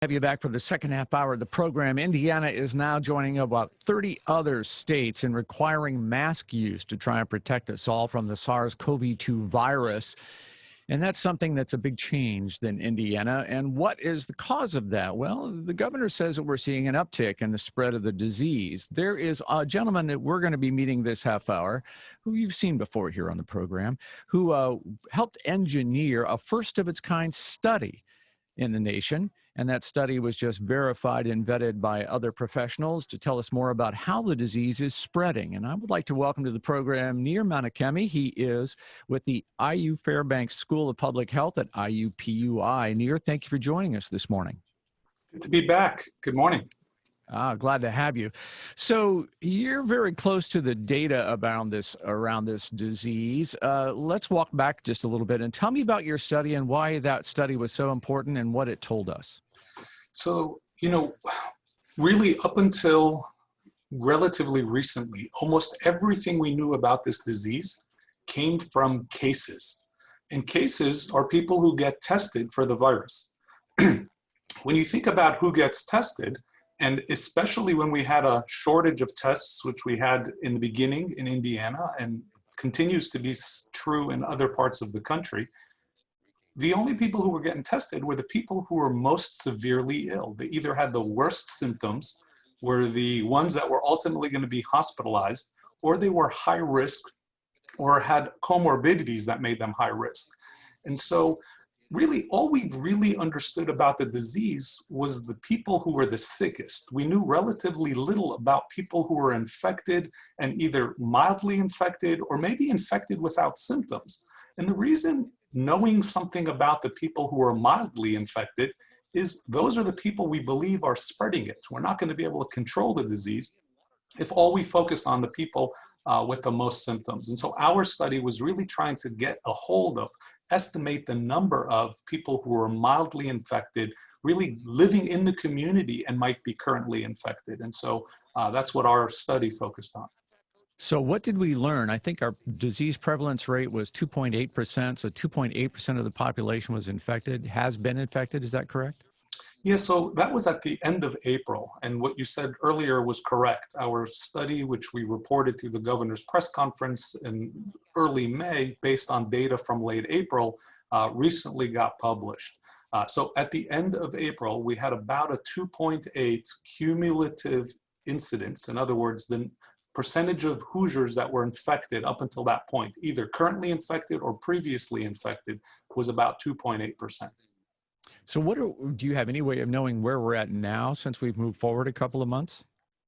Have you back for the second half hour of the program. Indiana is now joining about 30 other states in requiring mask use to try and protect us all from the SARS-CoV-2 virus. And that's something that's a big change than Indiana. And what is the cause of that? Well, the governor says that we're seeing an uptick in the spread of the disease. There is a gentleman that we're going to be meeting this half hour, who you've seen before here on the program, who helped engineer a first-of-its-kind study in the nation. And that study was just verified and vetted by other professionals to tell us more about how the disease is spreading. And I would like to welcome to the program Nir Menachemi. He is with the IU Fairbanks School of Public Health at IUPUI. Nir, thank you for joining us this morning. Good to be back. Good morning. Glad to have you. So you're very close to the data around this disease. Let's walk back just a little bit and tell me about your study and why that study was so important and what it told us. So, really up until relatively recently, almost everything we knew about this disease came from cases. And cases are people who get tested for the virus. When you think about who gets tested, and especially when we had a shortage of tests, which we had in the beginning in Indiana and continues to be true in other parts of the country, the only people who were getting tested were the people who were most severely ill. They either had the worst symptoms, were the ones that were ultimately going to be hospitalized, or they were high risk or had comorbidities that made them high risk. And so really, all we've really understood about the disease was the people who were the sickest. We knew relatively little about people who were infected and either mildly infected or maybe infected without symptoms. And the reason knowing something about the people who are mildly infected is those are the people we believe are spreading it. We're not going to be able to control the disease if all we focus on the people with the most symptoms. And so our study was really trying to get a hold of, estimate the number of people who are mildly infected, really living in the community and might be currently infected. And so that's what our study focused on. So what did we learn? I think our disease prevalence rate was 2.8%. So 2.8% of the population was infected, has been infected. Is that correct? Yeah, so that was at the end of April, and what you said earlier was correct. Our study, which we reported through the governor's press conference in early May, based on data from late April, recently got published. So at the end of April, we had about a 2.8 cumulative incidence. In other words, the percentage of Hoosiers that were infected up until that point, either currently infected or previously infected, was about 2.8%. So do you have any way of knowing where we're at now since we've moved forward a couple of months?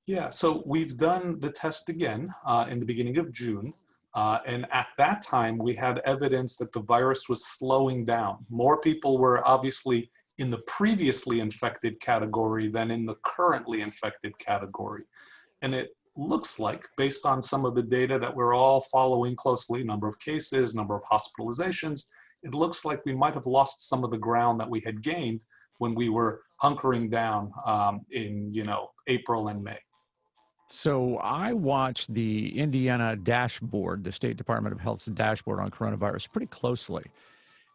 Yeah, so we've done the test again in the beginning of June. And at that time, we had evidence that the virus was slowing down. More people were obviously in the previously infected category than in the currently infected category. And it looks like, based on some of the data that we're all following closely, number of cases, number of hospitalizations, it looks like we might have lost some of the ground that we had gained when we were hunkering down in April and May. So I watched the Indiana dashboard, the State Department of Health's dashboard on coronavirus pretty closely.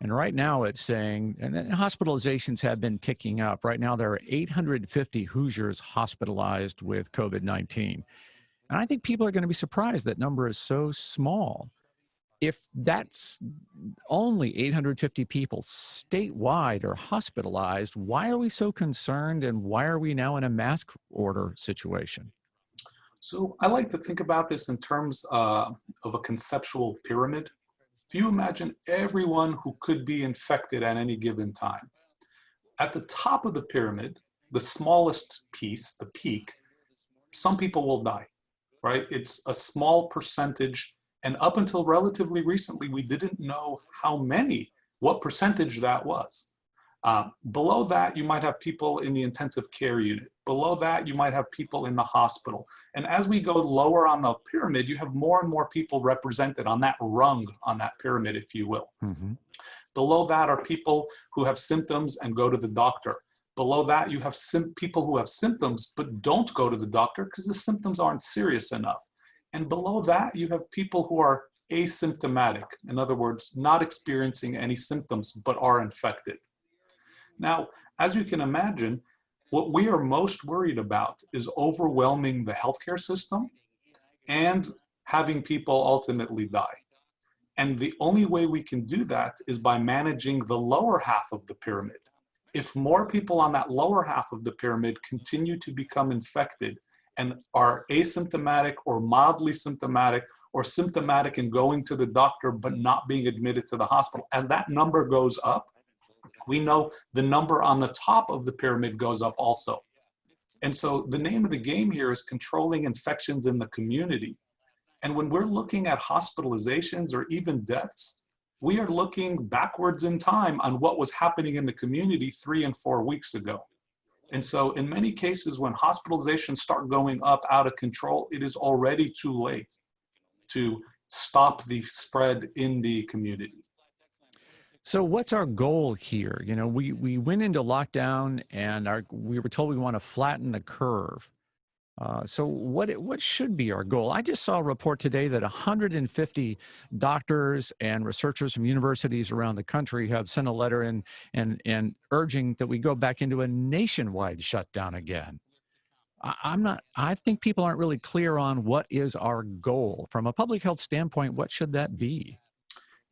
And right now it's saying, and hospitalizations have been ticking up. Right now there are 850 Hoosiers hospitalized with COVID-19. And I think people are going to be surprised that number is so small. If that's only 850 people statewide are hospitalized, why are we so concerned and why are we now in a mask order situation? So I like to think about this in terms of a conceptual pyramid. If you imagine everyone who could be infected at any given time, at the top of the pyramid, the smallest piece, the peak, some people will die, right? It's a small percentage. And up until relatively recently, we didn't know what percentage that was. Below that, you might have people in the intensive care unit. Below that, you might have people in the hospital. And as we go lower on the pyramid, you have more and more people represented on that rung on that pyramid, if you will. Mm-hmm. Below that are people who have symptoms and go to the doctor. Below that, you have people who have symptoms but don't go to the doctor because the symptoms aren't serious enough. And below that, you have people who are asymptomatic. In other words, not experiencing any symptoms, but are infected. Now, as you can imagine, what we are most worried about is overwhelming the healthcare system and having people ultimately die. And the only way we can do that is by managing the lower half of the pyramid. If more people on that lower half of the pyramid continue to become infected and are asymptomatic or mildly symptomatic or symptomatic and going to the doctor but not being admitted to the hospital, as that number goes up, we know the number on the top of the pyramid goes up also. And so the name of the game here is controlling infections in the community. And when we're looking at hospitalizations or even deaths, we are looking backwards in time on what was happening in the community 3 and 4 weeks ago. And so in many cases, when hospitalizations start going up out of control, it is already too late to stop the spread in the community. So what's our goal here? You know, we went into lockdown and we were told we want to flatten the curve. So what should be our goal? I just saw a report today that 150 doctors and researchers from universities around the country have sent a letter in and urging that we go back into a nationwide shutdown again. I think people aren't really clear on what is our goal. From a public health standpoint, what should that be?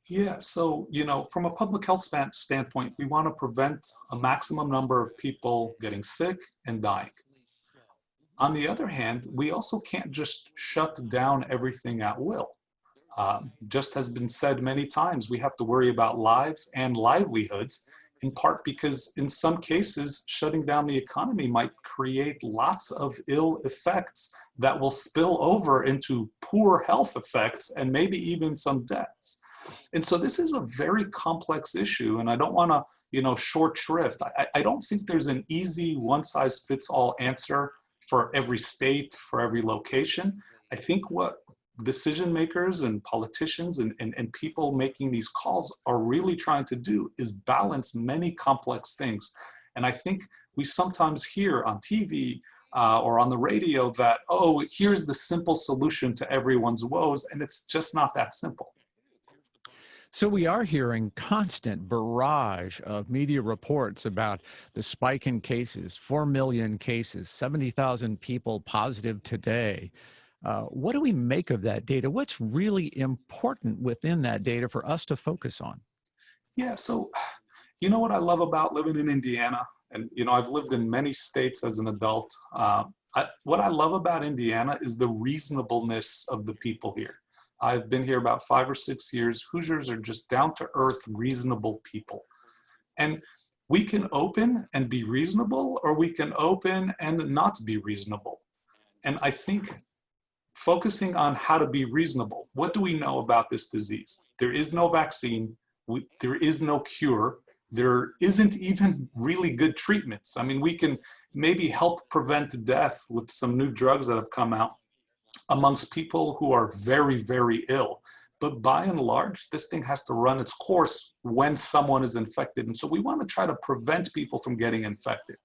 Yeah, so, from a public health standpoint, we want to prevent a maximum number of people getting sick and dying. On the other hand, we also can't just shut down everything at will. Just has been said many times, we have to worry about lives and livelihoods, in part because in some cases, shutting down the economy might create lots of ill effects that will spill over into poor health effects and maybe even some deaths. And so this is a very complex issue, and I don't want to, short shrift. I don't think there's an easy one-size-fits-all answer for every state, for every location. I think what decision makers and politicians and people making these calls are really trying to do is balance many complex things. And I think we sometimes hear on TV or on the radio that, oh, here's the simple solution to everyone's woes, and it's just not that simple. So we are hearing constant barrage of media reports about the spike in cases, 4 million cases, 70,000 people positive today. What do we make of that data? What's really important within that data for us to focus on? Yeah, so what I love about living in Indiana, and I've lived in many states as an adult. What I love about Indiana is the reasonableness of the people here. I've been here about 5 or 6 years. Hoosiers are just down-to-earth, reasonable people. And we can open and be reasonable, or we can open and not be reasonable. And I think focusing on how to be reasonable, what do we know about this disease? There is no vaccine. There is no cure. There isn't even really good treatments. I mean, we can maybe help prevent death with some new drugs that have come out amongst people who are very, very ill. But by and large, this thing has to run its course when someone is infected. And so we want to try to prevent people from getting infected.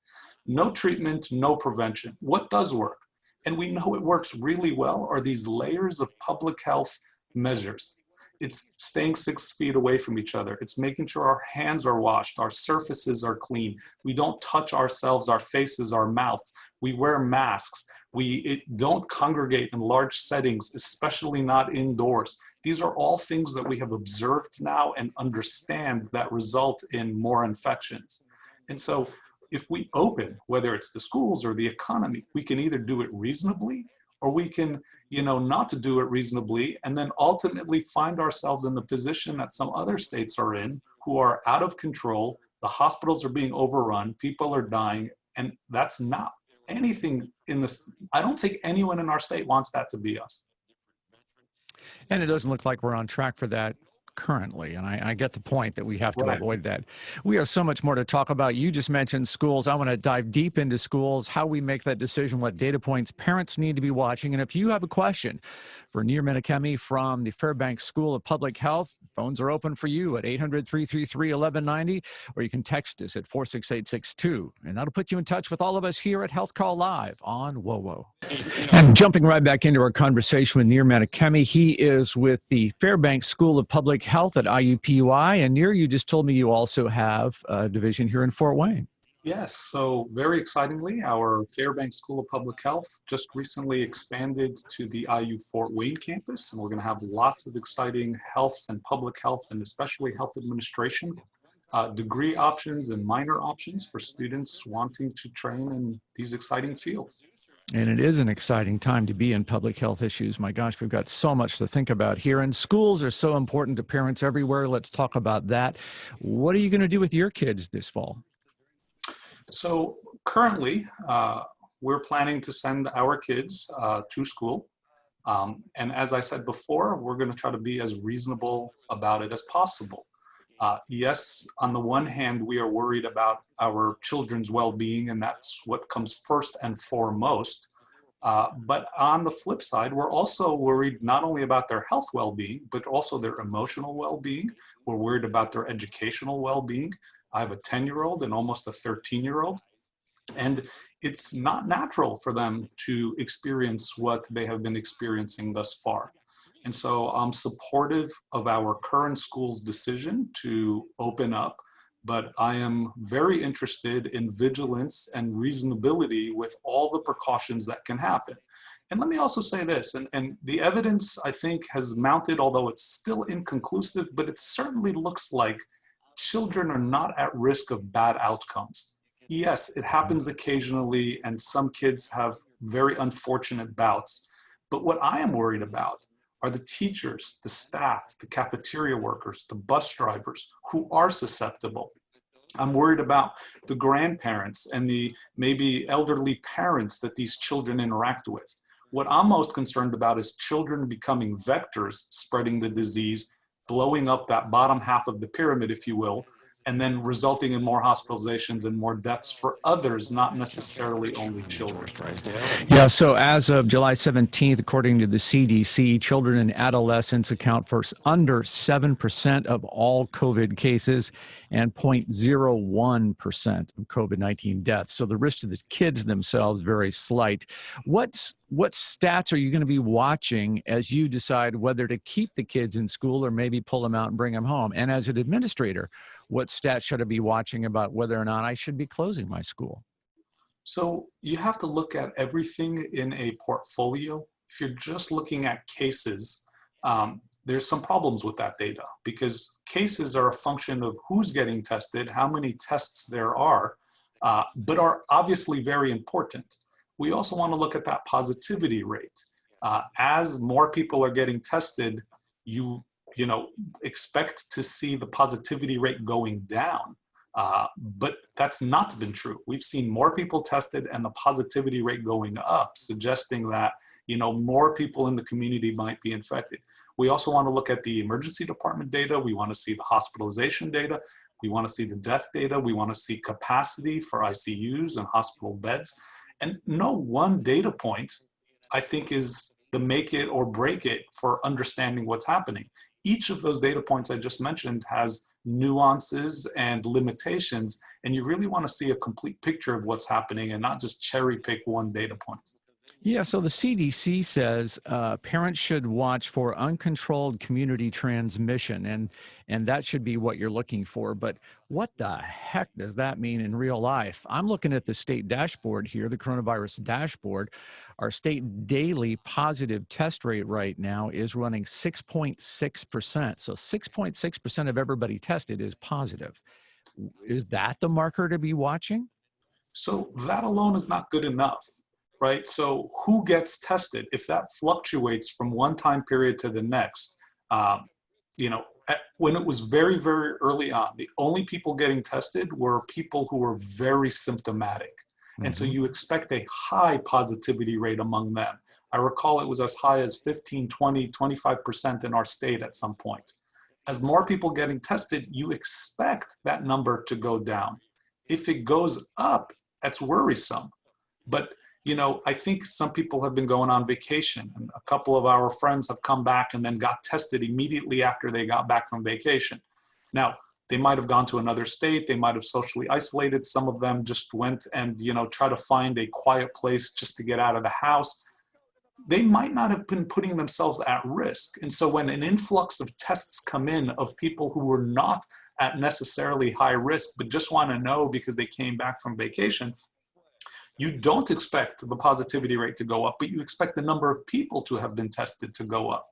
No treatment, no prevention. What does work? And we know it works really well are these layers of public health measures. It's staying 6 feet away from each other. It's making sure our hands are washed, our surfaces are clean. We don't touch ourselves, our faces, our mouths. We wear masks. We don't congregate in large settings, especially not indoors. These are all things that we have observed now and understand that result in more infections. And so if we open, whether it's the schools or the economy, we can either do it reasonably or we can, not to do it reasonably, and then ultimately find ourselves in the position that some other states are in, who are out of control, the hospitals are being overrun, people are dying, and that's not anything in this. I don't think anyone in our state wants that to be us. And it doesn't look like we're on track for that currently. And I get the point that we have to avoid that. We have so much more to talk about. You just mentioned schools. I want to dive deep into schools, how we make that decision, what data points parents need to be watching. And if you have a question for Nir Menachemi from the Fairbanks School of Public Health, phones are open for you at 800-333-1190, or you can text us at 46862. And that'll put you in touch with all of us here at HealthCall Live on WOWO. And jumping right back into our conversation with Nir Menachemi, he is with the Fairbanks School of Public Health at IUPUI. And Nir, you just told me you also have a division here in Fort Wayne. Yes, so very excitingly, our Fairbanks School of Public Health just recently expanded to the IU Fort Wayne campus, and we're going to have lots of exciting health and public health, and especially health administration degree options and minor options for students wanting to train in these exciting fields. And it is an exciting time to be in public health issues. My gosh, we've got so much to think about here. And schools are so important to parents everywhere. Let's talk about that. What are you going to do with your kids this fall? So currently, we're planning to send our kids to school. And as I said before, we're going to try to be as reasonable about it as possible. Yes, on the one hand, we are worried about our children's well-being, and that's what comes first and foremost. But on the flip side, we're also worried not only about their health well-being, but also their emotional well-being. We're worried about their educational well-being. I have a 10-year-old and almost a 13-year-old. And it's not natural for them to experience what they have been experiencing thus far. And so I'm supportive of our current school's decision to open up, but I am very interested in vigilance and reasonability with all the precautions that can happen. And let me also say this, and the evidence I think has mounted, although it's still inconclusive, but it certainly looks like children are not at risk of bad outcomes. Yes, it happens occasionally, and some kids have very unfortunate bouts. But what I am worried about are the teachers, the staff, the cafeteria workers, the bus drivers who are susceptible. I'm worried about the grandparents and the maybe elderly parents that these children interact with. What I'm most concerned about is children becoming vectors, spreading the disease, blowing up that bottom half of the pyramid, if you will, and then resulting in more hospitalizations and more deaths for others, not necessarily only children. Yeah, so as of July 17th, according to the CDC, children and adolescents account for under 7% of all COVID cases and 0.01% of COVID-19 deaths. So the risk to the kids themselves very slight. What stats are you going to be watching as you decide whether to keep the kids in school or maybe pull them out and bring them home? And as an administrator, what stats should I be watching about whether or not I should be closing my school? So you have to look at everything in a portfolio. If you're just looking at cases, there's some problems with that data because cases are a function of who's getting tested, how many tests there are, but are obviously very important. We also want to look at that positivity rate. As more people are getting tested, you expect to see the positivity rate going down. But that's not been true. We've seen more people tested and the positivity rate going up, suggesting that more people in the community might be infected. We also want to look at the emergency department data. We want to see the hospitalization data. We want to see the death data. We want to see capacity for ICUs and hospital beds. And no one data point, I think, is the make it or break it for understanding what's happening. Each of those data points I just mentioned has nuances and limitations, and you really want to see a complete picture of what's happening and not just cherry pick one data point. Yeah, so the CDC says parents should watch for uncontrolled community transmission, and that should be what you're looking for. But what the heck does that mean in real life? I'm looking at the state dashboard here, the coronavirus dashboard. Our state daily positive test rate right now is running 6.6%. So 6.6% of everybody tested is positive. Is that the marker to be watching? So that alone is not good enough, right? So who gets tested? If that fluctuates from one time period to the next, when it was very, very early on, the only people getting tested were people who were very symptomatic. And so you expect a high positivity rate among them. I recall it was as high as 15, 20, 25% in our state at some point. As more people getting tested, you expect that number to go down. If it goes up, that's worrisome. But I think some people have been going on vacation, and a couple of our friends have come back and then got tested immediately after they got back from vacation. Now, they might have gone to another state, they might have socially isolated. Some of them just went and, try to find a quiet place just to get out of the house. they might not have been putting themselves at risk. And so when an influx of tests come in of people who were not at necessarily high risk, but just want to know because they came back from vacation, you don't expect the positivity rate to go up, but you expect the number of people to have been tested to go up.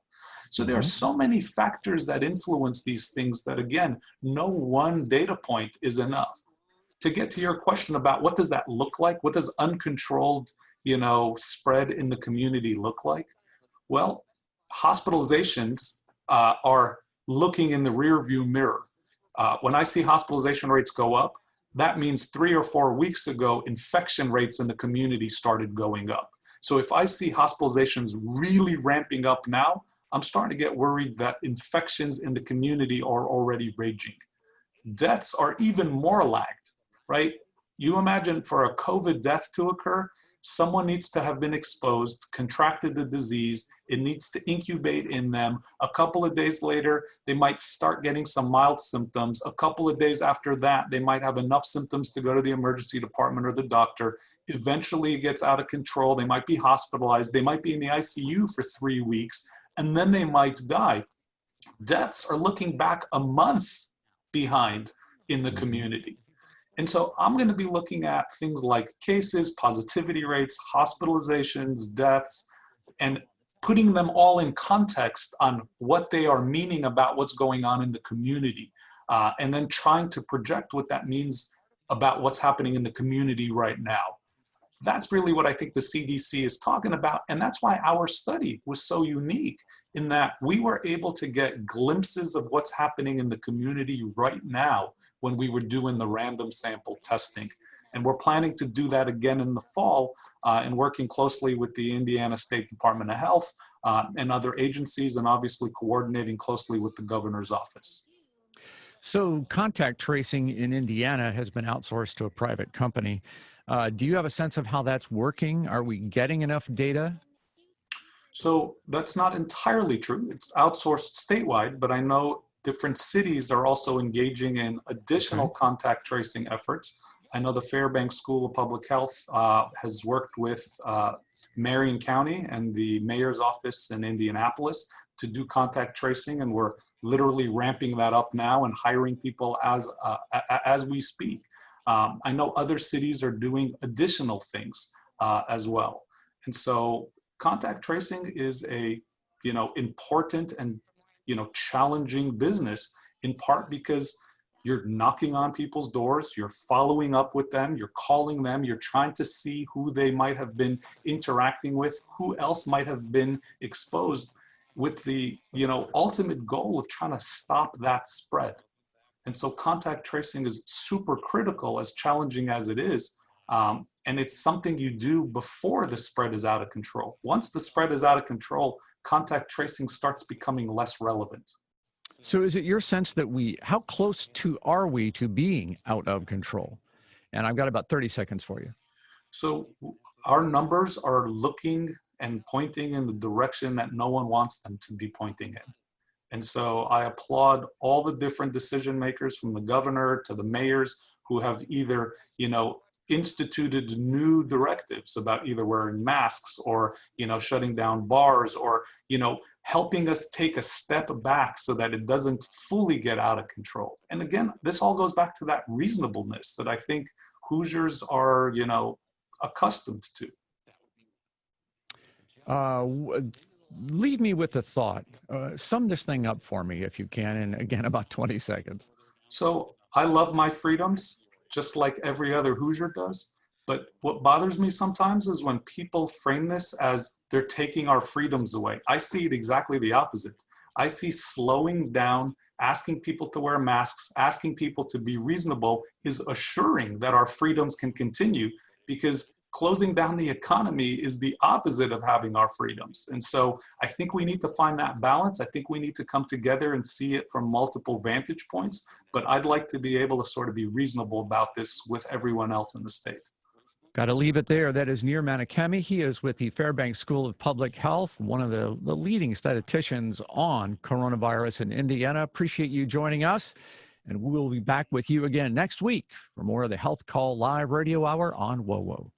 So there are so many factors that influence these things that, again, no one data point is enough. To get to your question about what does that look like? What does uncontrolled, spread in the community look like? Well, hospitalizations are looking in the rearview mirror. When I see hospitalization rates go up, that means 3 or 4 weeks ago, infection rates in the community started going up. So if I see hospitalizations really ramping up now, I'm starting to get worried that infections in the community are already raging. Deaths are even more lagged, right? You imagine for a COVID death to occur, someone needs to have been exposed, contracted the disease, it needs to incubate in them. A couple of days later, they might start getting some mild symptoms. A couple of days after that, they might have enough symptoms to go to the emergency department or the doctor. Eventually, it gets out of control. They might be hospitalized. They might be in the ICU for 3 weeks, and then they might die. Deaths are looking back a month behind in the community. And so I'm going to be looking at things like cases, positivity rates, hospitalizations, deaths, and putting them all in context on what they are meaning about what's going on in the community, and then trying to project what that means about what's happening in the community right now. That's really what I think the CDC is talking about. And that's why our study was so unique in that we were able to get glimpses of what's happening in the community right now when we were doing the random sample testing. And we're planning to do that again in the fall and working closely with the Indiana State Department of Health and other agencies, and obviously coordinating closely with the governor's office. So contact tracing in Indiana has been outsourced to a private company. Do you have a sense of how that's working? Are we getting enough data? So that's not entirely true. It's outsourced statewide, but I know different cities are also engaging in additional contact tracing efforts. I know the Fairbanks School of Public Health has worked with Marion County and the mayor's office in Indianapolis to do contact tracing, and we're literally ramping that up now and hiring people as we speak. I know other cities are doing additional things as well. And so contact tracing is a, important and, challenging business, in part because you're knocking on people's doors, you're following up with them, you're calling them, you're trying to see who they might have been interacting with, who else might have been exposed, with the, ultimate goal of trying to stop that spread. And so contact tracing is super critical, as challenging as it is. And it's something you do before the spread is out of control. Once the spread is out of control, contact tracing starts becoming less relevant. So is it your sense that how close are we to being out of control? And I've got about 30 seconds for you. So our numbers are looking and pointing in the direction that no one wants them to be pointing in. And so I applaud all the different decision makers, from the governor to the mayors, who have either, instituted new directives about either wearing masks or, shutting down bars, or, helping us take a step back so that it doesn't fully get out of control. And again, this all goes back to that reasonableness that I think Hoosiers are, accustomed to. Leave me with a thought. Sum this thing up for me, if you can, in, again, about 20 seconds. So I love my freedoms, just like every other Hoosier does. But what bothers me sometimes is when people frame this as they're taking our freedoms away. I see it exactly the opposite. I see slowing down, asking people to wear masks, asking people to be reasonable is assuring that our freedoms can continue, because closing down the economy is the opposite of having our freedoms. And so I think we need to find that balance. I think we need to come together and see it from multiple vantage points, but I'd like to be able to sort of be reasonable about this with everyone else in the state. Got to leave it there. That is Nir Menachemi. He is with the Fairbanks School of Public Health, one of the leading statisticians on coronavirus in Indiana. Appreciate you joining us, and we'll be back with you again next week for more of the Health Call Live Radio Hour on WOWO.